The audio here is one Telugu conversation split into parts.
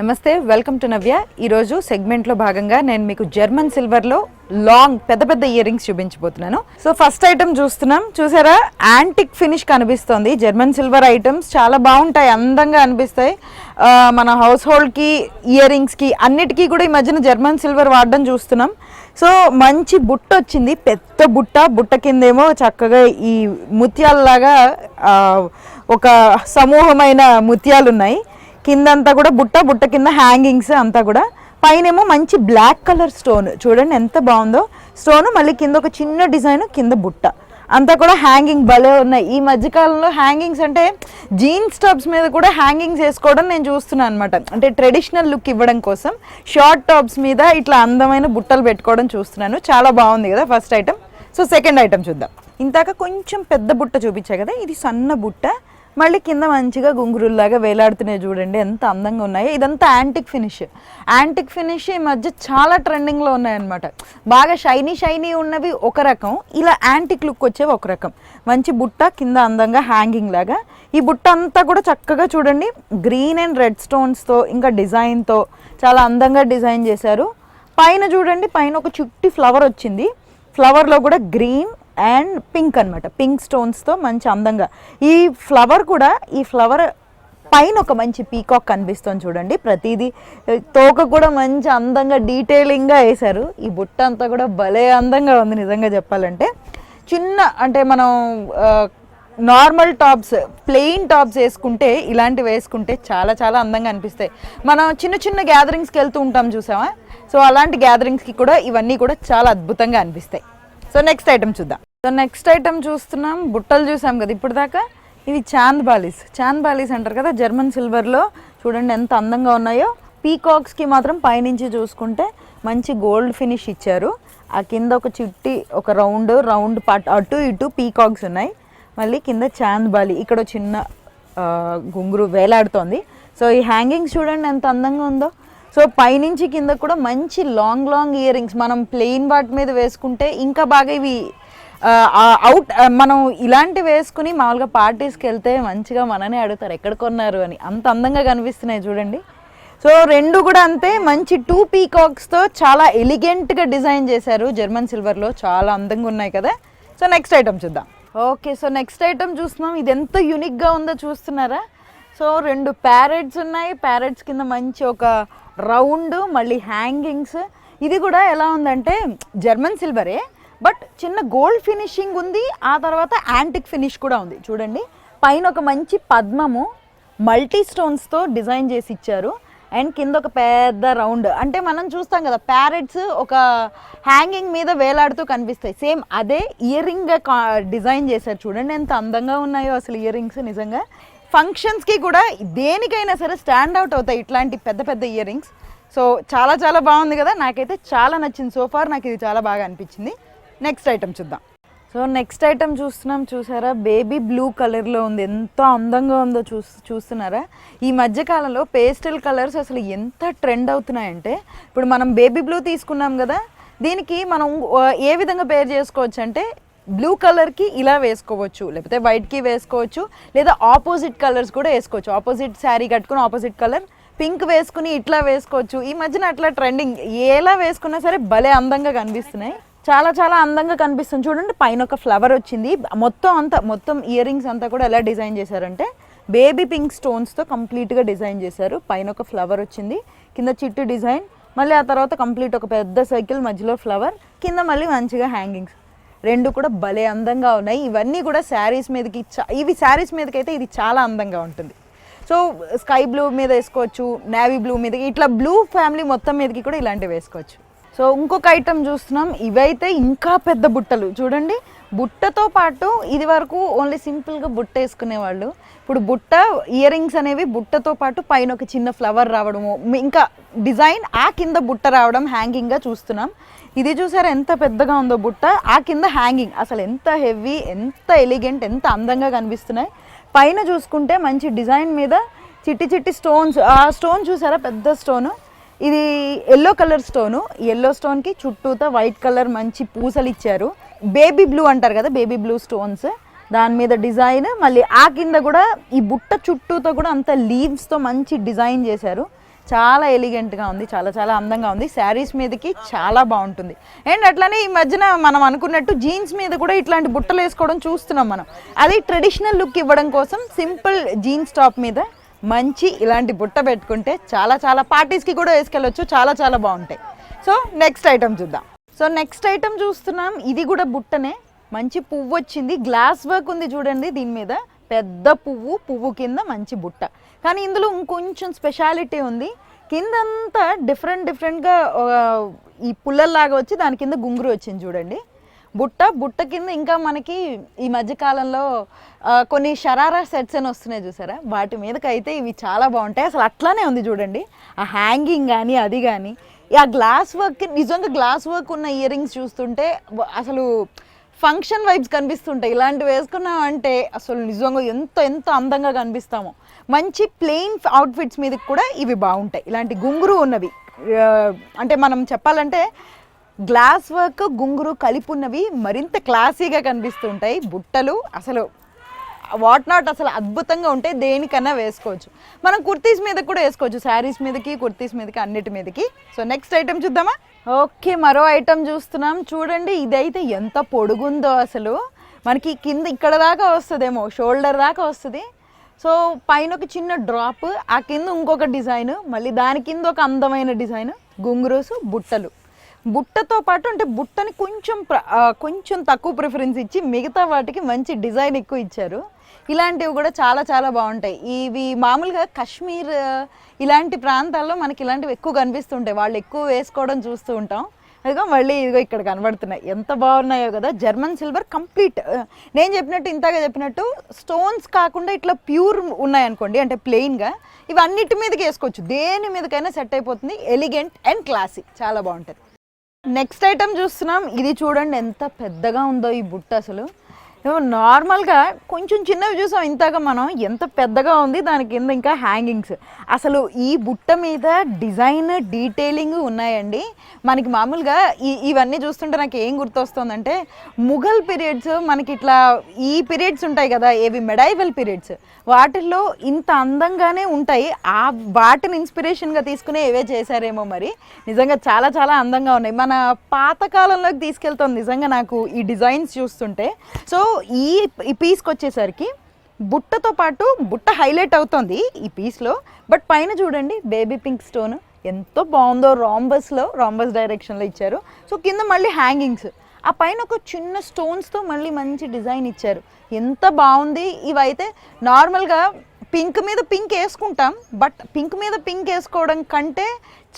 నమస్తే, వెల్కమ్ టు నవ్య. ఈరోజు సెగ్మెంట్లో భాగంగా నేను మీకు జర్మన్ సిల్వర్లో లాంగ్ పెద్ద పెద్ద ఇయర్ రింగ్స్ చూపించబోతున్నాను. సో ఫస్ట్ ఐటమ్ చూస్తున్నాం, చూసారా యాంటిక్ ఫినిష్ కనిపిస్తుంది. జర్మన్ సిల్వర్ ఐటమ్స్ చాలా బాగుంటాయి, అందంగా అనిపిస్తాయి. మన హౌస్ హోల్డ్కి, ఇయర్ రింగ్స్కి అన్నిటికీ కూడా ఈ మధ్యన జర్మన్ సిల్వర్ వాడడం చూస్తున్నాం. సో మంచి బుట్ట వచ్చింది, పెద్ద బుట్ట కిందేమో చక్కగా ఈ ముత్యాలలాగా ఒక సమూహమైన ముత్యాలు ఉన్నాయి. కిందంతా కూడా బుట్ట కింద హ్యాంగింగ్స్ అంతా కూడా. పైనేమో మంచి బ్లాక్ కలర్ స్టోన్, చూడండి ఎంత బాగుందో స్టోన్. మళ్ళీ కింద ఒక చిన్న డిజైన్, కింద బుట్ట అంతా కూడా హ్యాంగింగ్ భలే ఉన్నాయి. ఈ మధ్యకాలంలో హ్యాంగింగ్స్ అంటే జీన్స్ టాప్స్ మీద కూడా హ్యాంగింగ్స్ వేసుకోవడం నేను చూస్తున్నాను అనమాట. అంటే ట్రెడిషనల్ లుక్ ఇవ్వడం కోసం షార్ట్ టాప్స్ మీద ఇట్లా అందమైన బుట్టలు పెట్టుకోవడం చూస్తున్నాను. చాలా బాగుంది కదా first item. So second item చూద్దాం. ఇంతాక కొంచెం పెద్ద బుట్ట చూపించా కదా, ఇది సన్న బుట్ట. మళ్ళీ కింద మంచిగా గుంగురుల్లాగా వేలాడుతున్నాయి, చూడండి ఎంత అందంగా ఉన్నాయి. ఇదంతా యాంటిక్ ఫినిష్ ఈ మధ్య చాలా ట్రెండింగ్లో ఉన్నాయన్నమాట. బాగా షైనీ ఉన్నవి ఒక రకం, ఇలా యాంటిక్ లుక్ వచ్చేవి ఒక రకం. మంచి బుట్ట కింద అందంగా హ్యాంగింగ్ లాగా. ఈ బుట్ట అంతా కూడా చక్కగా చూడండి గ్రీన్ అండ్ రెడ్ స్టోన్స్తో ఇంకా డిజైన్తో చాలా అందంగా డిజైన్ చేశారు. పైన చూడండి, పైన ఒక చుట్టి ఫ్లవర్ వచ్చింది. ఫ్లవర్లో కూడా గ్రీన్ అండ్ పింక్ అనమాట, పింక్ స్టోన్స్తో మంచి అందంగా. ఈ ఫ్లవర్ పైన ఒక మంచి పీకాక్ కనిపిస్తుంది చూడండి. ప్రతిదీ తోక కూడా మంచి అందంగా డీటెయిలింగ్గా వేశారు. ఈ బుట్ట అంతా కూడా భలే అందంగా ఉంది నిజంగా చెప్పాలంటే. చిన్న అంటే మనం నార్మల్ టాప్స్, ప్లెయిన్ టాప్స్ వేసుకుంటే, ఇలాంటివి వేసుకుంటే చాలా చాలా అందంగా అనిపిస్తాయి. మనం చిన్న గ్యాదరింగ్స్కి వెళ్తూ ఉంటాం చూసామా, సో అలాంటి గ్యాదరింగ్స్కి కూడా ఇవన్నీ కూడా చాలా అద్భుతంగా అనిపిస్తాయి. సో నెక్స్ట్ ఐటమ్ చూద్దాం. సో నెక్స్ట్ ఐటమ్ చూస్తున్నాం, బుట్టలు చూసాం కదా ఇప్పుడు దాకా. ఇవి చాంద్ బాలీస్ అంటారు కదా జర్మన్ సిల్వర్లో. చూడండి ఎంత అందంగా ఉన్నాయో. పీకాక్స్కి మాత్రం పైనుంచి చూసుకుంటే మంచి గోల్డ్ ఫినిష్ ఇచ్చారు. ఆ కింద ఒక చిట్టి ఒక రౌండ్ పార్ట్ అటు ఇటు పీకాక్స్ ఉన్నాయి. మళ్ళీ కింద చాంద్ బాలి, ఇక్కడ చిన్న గుంగురు వేలాడుతోంది. సో ఈ హ్యాంగింగ్స్ చూడండి ఎంత అందంగా ఉందో. సో పైనుంచి కింద కూడా మంచి లాంగ్ ఇయర్ రింగ్స్. మనం ప్లెయిన్ వాటి మీద వేసుకుంటే ఇంకా బాగా ఇవి మనం ఇలాంటివి వేసుకుని మామూలుగా పార్టీస్కి వెళ్తే మంచిగా మననే అడుగుతారు ఎక్కడ కొన్నారు అని, అంత అందంగా కనిపిస్తున్నాయి చూడండి. సో రెండు కూడా అంతే, మంచి 2 పీకాక్స్తో చాలా ఎలిగెంట్గా డిజైన్ చేశారు జర్మన్ సిల్వర్లో. చాలా అందంగా ఉన్నాయి కదా. సో నెక్స్ట్ ఐటమ్ చూద్దాం. ఓకే, సో నెక్స్ట్ ఐటమ్ చూస్తున్నాం. ఇది ఎంత యూనిక్గా ఉందో చూస్తున్నారా. సో 2 ప్యారెట్స్ ఉన్నాయి. ప్యారెట్స్ కింద మంచి ఒక రౌండ్, మళ్ళీ హ్యాంగింగ్స్. ఇది కూడా ఎలా ఉందంటే జర్మన్ సిల్వరే, బట్ చిన్న గోల్డ్ ఫినిషింగ్ ఉంది. ఆ తర్వాత యాంటిక్ ఫినిష్ కూడా ఉంది చూడండి. పైన ఒక మంచి పద్మము మల్టీ స్టోన్స్తో డిజైన్ చేసి ఇచ్చారు. అండ్ కింద ఒక పెద్ద రౌండ్, అంటే మనం చూస్తాం కదా ప్యారెట్స్ ఒక హ్యాంగింగ్ మీద వేలాడుతూ కనిపిస్తాయి, సేమ్ అదే ఇయర్ రింగ్గా డిజైన్ చేశారు. చూడండి ఎంత అందంగా ఉన్నాయో అసలు ఇయర్ రింగ్స్. నిజంగా ఫంక్షన్స్కి కూడా దేనికైనా సరే స్టాండ్ అవుట్ అవుతాయి ఇట్లాంటి పెద్ద ఇయర్ రింగ్స్. సో చాలా చాలా బాగుంది కదా, నాకైతే చాలా నచ్చింది. సోఫార్ నాకు ఇది చాలా బాగా అనిపించింది. నెక్స్ట్ ఐటమ్ చూద్దాం. సో నెక్స్ట్ ఐటమ్ చూస్తున్నాం, చూసారా బేబీ బ్లూ కలర్లో ఉంది, ఎంత అందంగా ఉందో చూస్తున్నారా. ఈ మధ్యకాలంలో పేస్టల్ కలర్స్ అసలు ఎంత ట్రెండ్ అవుతున్నాయంటే, ఇప్పుడు మనం బేబీ బ్లూ తీసుకున్నాం కదా, దీనికి మనం ఏ విధంగా పేర్ చేసుకోవచ్చు అంటే బ్లూ కలర్కి ఇలా వేసుకోవచ్చు, లేకపోతే వైట్కి వేసుకోవచ్చు, లేదా ఆపోజిట్ కలర్స్ కూడా వేసుకోవచ్చు. ఆపోజిట్ శారీ కట్టుకుని ఆపోజిట్ కలర్ పింక్ వేసుకుని ఇట్లా వేసుకోవచ్చు. ఈ మధ్యన అట్లా ట్రెండింగ్, ఎలా వేసుకున్నా సరే భలే అందంగా కనిపిస్తున్నాయి. చాలా చాలా అందంగా కనిపిస్తుంది చూడండి. పైన ఒక ఫ్లవర్ వచ్చింది. మొత్తం ఇయర్ రింగ్స్ అంతా కూడా ఎలా డిజైన్ చేశారంటే బేబీ పింక్ స్టోన్స్తో కంప్లీట్గా డిజైన్ చేశారు. పైన ఒక ఫ్లవర్ వచ్చింది, కింద చిట్టు డిజైన్, మళ్ళీ ఆ తర్వాత కంప్లీట్ ఒక పెద్ద సర్కిల్, మధ్యలో ఫ్లవర్, కింద మళ్ళీ మంచిగా హ్యాంగింగ్స్. రెండు కూడా భలే అందంగా ఉన్నాయి. ఇవన్నీ కూడా శారీస్ మీదకి, ఇవి శారీస్ మీదకి అయితే ఇది చాలా అందంగా ఉంటుంది. సో స్కై బ్లూ మీద వేసుకోవచ్చు, నేవీ బ్లూ మీద, ఇట్లా బ్లూ ఫ్యామిలీ మొత్తం మీదకి కూడా ఇలాంటివి వేసుకోవచ్చు. సో ఇంకొక ఐటమ్ చూస్తున్నాం. ఇవైతే ఇంకా పెద్ద బుట్టలు చూడండి. బుట్టతో పాటు ఇది వరకు ఓన్లీ సింపుల్గా బుట్ట వేసుకునేవాళ్ళు. ఇప్పుడు బుట్ట ఇయర్ రింగ్స్ అనేవి బుట్టతో పాటు పైన ఒక చిన్న ఫ్లవర్ రావడము, ఇంకా డిజైన్ ఆ కింద బుట్ట రావడం హ్యాంగింగ్గా చూస్తున్నాం. ఇది చూసారా ఎంత పెద్దగా ఉందో బుట్ట, ఆ కింద హ్యాంగింగ్. అసలు ఎంత హెవీ, ఎంత ఎలిగెంట్, ఎంత అందంగా కనిపిస్తున్నాయి. పైన చూసుకుంటే మంచి డిజైన్ మీద చిట్టి స్టోన్స్. ఆ స్టోన్ చూసారా పెద్ద స్టోను, ఇది ఎల్లో కలర్ స్టోను. ఎల్లో స్టోన్కి చుట్టూతో వైట్ కలర్ మంచి పూసలు ఇచ్చారు. బేబీ బ్లూ అంటారు కదా, బేబీ బ్లూ స్టోన్స్, దాని మీద డిజైన్. మళ్ళీ ఆ కింద కూడా ఈ బుట్ట చుట్టూతో కూడా అంత లీవ్స్తో మంచి డిజైన్ చేశారు. చాలా ఎలిగెంట్గా ఉంది, చాలా చాలా అందంగా ఉంది. శారీస్ మీదకి చాలా బాగుంటుంది. అండ్ అట్లానే ఈ మధ్యన మనం అనుకున్నట్టు జీన్స్ మీద కూడా ఇట్లాంటి బుట్టలు వేసుకోవడం చూస్తున్నాం మనం. అది ట్రెడిషనల్ లుక్ ఇవ్వడం కోసం సింపుల్ జీన్స్ టాప్ మీద మంచి ఇలాంటి బుట్ట పెట్టుకుంటే చాలా చాలా పార్టీస్కి కూడా వేసుకెళ్ళొచ్చు, చాలా చాలా బాగుంటాయి. సో నెక్స్ట్ ఐటమ్ చూద్దాం. సో నెక్స్ట్ ఐటమ్ చూస్తున్నాం, ఇది కూడా బుట్టనే. మంచి పువ్వు వచ్చింది, గ్లాస్ వర్క్ ఉంది చూడండి దీని మీద. పెద్ద పువ్వు కింద మంచి బుట్ట. కానీ ఇందులో ఇంకొంచెం స్పెషాలిటీ ఉంది. కిందంతా డిఫరెంట్గా ఈ పుల్లల్లాగా వచ్చి దాని కింద గుంగురు వచ్చింది చూడండి. బుట్ట కింద ఇంకా మనకి ఈ మధ్యకాలంలో కొన్ని షరారా సెట్స్ అని వస్తున్నాయి చూసారా, వాటి మీదకి అయితే ఇవి చాలా బాగుంటాయి. అసలు అట్లానే ఉంది చూడండి, ఆ హ్యాంగింగ్ కానీ అది కానీ. ఆ గ్లాస్ వర్క్, నిజంగా గ్లాస్ వర్క్ ఉన్న ఇయర్ రింగ్స్ చూస్తుంటే అసలు ఫంక్షన్ వైబ్స్ కనిపిస్తుంటాయి. ఇలాంటివి వేసుకున్నాం అంటే అసలు నిజంగా ఎంత అందంగా కనిపిస్తామో. మంచి ప్లెయిన్ అవుట్ఫిట్స్ మీదకి కూడా ఇవి బాగుంటాయి. ఇలాంటి గుంగురు ఉన్నవి, అంటే మనం చెప్పాలంటే గ్లాస్ వర్క్ గుంగురు కలిపి ఉన్నవి మరింత క్లాసీగా కనిపిస్తుంటాయి. బుట్టలు అసలు వాట్ నాట్ అసలు అద్భుతంగా ఉంటాయి. దేనికన్నా వేసుకోవచ్చు. మనం కుర్తీస్ మీద కూడా వేసుకోవచ్చు, శారీస్ మీదకి, కుర్తీస్ మీదకి, అన్నిటి మీదకి. సో నెక్స్ట్ ఐటమ్ చూద్దామా? ఓకే, మరో ఐటమ్ చూస్తున్నాం చూడండి. ఇదైతే ఎంత పొడుగుందో అసలు. మనకి కింద ఇక్కడ దాకా వస్తుందేమో, షోల్డర్ దాకా వస్తుంది. సో పైన ఒక చిన్న డ్రాప్, ఆ కింద ఇంకొక డిజైన్, మళ్ళీ దాని కింద ఒక అందమైన డిజైన్, గుంగురోసు బుట్టలు. బుట్టతో పాటు అంటే బుట్టని కొంచెం తక్కువ ప్రిఫరెన్స్ ఇచ్చి మిగతా వాటికి మంచి డిజైన్ ఎక్కువ ఇచ్చారు. ఇలాంటివి కూడా చాలా చాలా బాగుంటాయి. ఇవి మామూలుగా కాశ్మీర్ ఇలాంటి ప్రాంతాల్లో మనకి ఇలాంటివి ఎక్కువ కనిపిస్తుంటాయి, వాళ్ళు ఎక్కువ వేసుకోవడం చూస్తూ ఉంటాం. అదిగో మళ్ళీ ఇదిగో ఇక్కడ కనబడుతున్నాయి, ఎంత బాగున్నాయో కదా. జర్మన్ సిల్వర్ కంప్లీట్, నేను ఇంతగా చెప్పినట్టు స్టోన్స్ కాకుండా ఇట్లా ప్యూర్ ఉన్నాయనుకోండి, అంటే ప్లెయిన్గా, ఇవి అన్నిటి మీదకి వేసుకోవచ్చు, దేని మీదకైనా సెట్ అయిపోతుంది. ఎలిగెంట్ అండ్ క్లాసీ, చాలా బాగుంటుంది. నెక్స్ట్ ఐటమ్ చూస్తున్నాం, ఇది చూడండి ఎంత పెద్దగా ఉందో ఈ బుట్ట. అసలు నార్మల్గా కొంచెం చిన్నవి చూసాం, ఇంతగా మనం ఎంత పెద్దగా ఉంది. దాని కింద ఇంకా హ్యాంగింగ్స్. అసలు ఈ బుట్ట మీద డిజైన్ డీటెయిలింగ్ ఉన్నాయండి. మనకి మామూలుగా ఇవన్నీ చూస్తుంటే నాకు ఏం గుర్తొస్తుందంటే ముఘల్ పీరియడ్స్, మనకి ఇట్లా ఈ పీరియడ్స్ ఉంటాయి కదా, ఏవి మెడైవల్ పీరియడ్స్, వాటిల్లో ఇంత అందంగానే ఉంటాయి. వాటిని ఇన్స్పిరేషన్గా తీసుకునే ఏవే చేశారేమో మరి. నిజంగా చాలా చాలా అందంగా ఉన్నాయి. మన పాతకాలంలోకి తీసుకెళ్తాం నిజంగా నాకు ఈ డిజైన్స్ చూస్తుంటే. సో ఈ పీస్కి వచ్చేసరికి బుట్టతో పాటు బుట్ట హైలైట్ అవుతుంది ఈ పీస్లో. బట్ పైన చూడండి బేబీ పింక్ స్టోన్ ఎంతో బాగుందో, రాంబస్ డైరెక్షన్లో ఇచ్చారు. సో కింద మళ్ళీ హ్యాంగింగ్స్, ఆ పైన ఒక చిన్న స్టోన్స్తో మళ్ళీ మంచి డిజైన్ ఇచ్చారు, ఎంత బాగుంది. ఇవైతే నార్మల్గా పింక్ మీద పింక్ వేసుకుంటాం, బట్ పింక్ మీద పింక్ వేసుకోవడం కంటే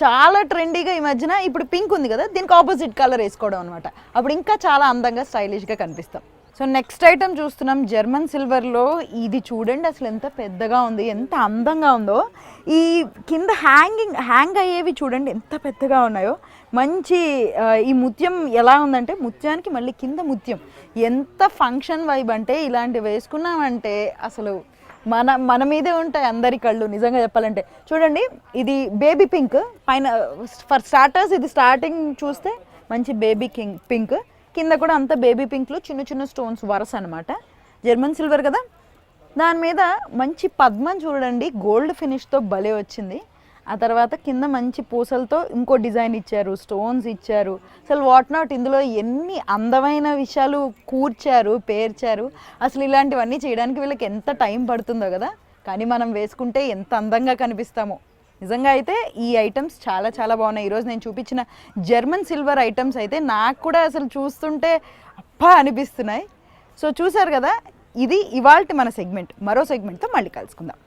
చాలా ట్రెండీగా ఈ మధ్యన ఇప్పుడు పింక్ ఉంది కదా, దీనికి ఆపోజిట్ కలర్ వేసుకోవడం అనమాట. అప్పుడు ఇంకా చాలా అందంగా స్టైలిష్గా కనిపిస్తాం. సో నెక్స్ట్ ఐటమ్ చూస్తున్నాం జర్మన్ సిల్వర్లో. ఇది చూడండి అసలు ఎంత పెద్దగా ఉంది, ఎంత అందంగా ఉందో. ఈ కింద హ్యాంగ్ అయ్యేవి చూడండి ఎంత పెద్దగా ఉన్నాయో. మంచి ఈ ముత్యం ఎలా ఉందంటే, ముత్యానికి మళ్ళీ కింద ముత్యం, ఎంత ఫంక్షన్ వైబ్ అంటే. ఇలాంటివి వేసుకున్నామంటే అసలు మన మీదే ఉంటాయి అందరి కళ్ళు, నిజంగా చెప్పాలంటే. చూడండి ఇది బేబీ పింక్ పైన, ఫర్ స్టార్టర్స్ ఇది స్టార్టింగ్ చూస్తే మంచి బేబీ పింక్, కింద కూడా అంత బేబీ పింక్లో చిన్న స్టోన్స్ వరస అనమాట. జర్మన్ సిల్వర్ కదా, దాని మీద మంచి పద్మం చూడండి, గోల్డ్ ఫినిష్తో భలే వచ్చింది. ఆ తర్వాత కింద మంచి పూసలతో ఇంకో డిజైన్ ఇచ్చారు, స్టోన్స్ ఇచ్చారు. అసలు వాట్ నాట్ ఇందులో ఎన్ని అందమైన విషయాలు కూర్చారు, పేర్చారు. అసలు ఇలాంటివన్నీ చేయడానికి వీళ్ళకి ఎంత టైం పడుతుందో కదా, కానీ మనం వేసుకుంటే ఎంత అందంగా కనిపిస్తామో. నిజంగా అయితే ఈ ఐటమ్స్ చాలా చాలా బాగున్నాయి. ఈరోజు నేను చూపించిన జర్మన్ సిల్వర్ ఐటమ్స్ అయితే నాకు కూడా అసలు చూస్తుంటే అప్పా అనిపిస్తున్నాయి. సో చూసారు కదా, ఇది ఇవాల్టి మన సెగ్మెంట్. మరో సెగ్మెంట్తో మళ్ళీ కలుసుకుందాం.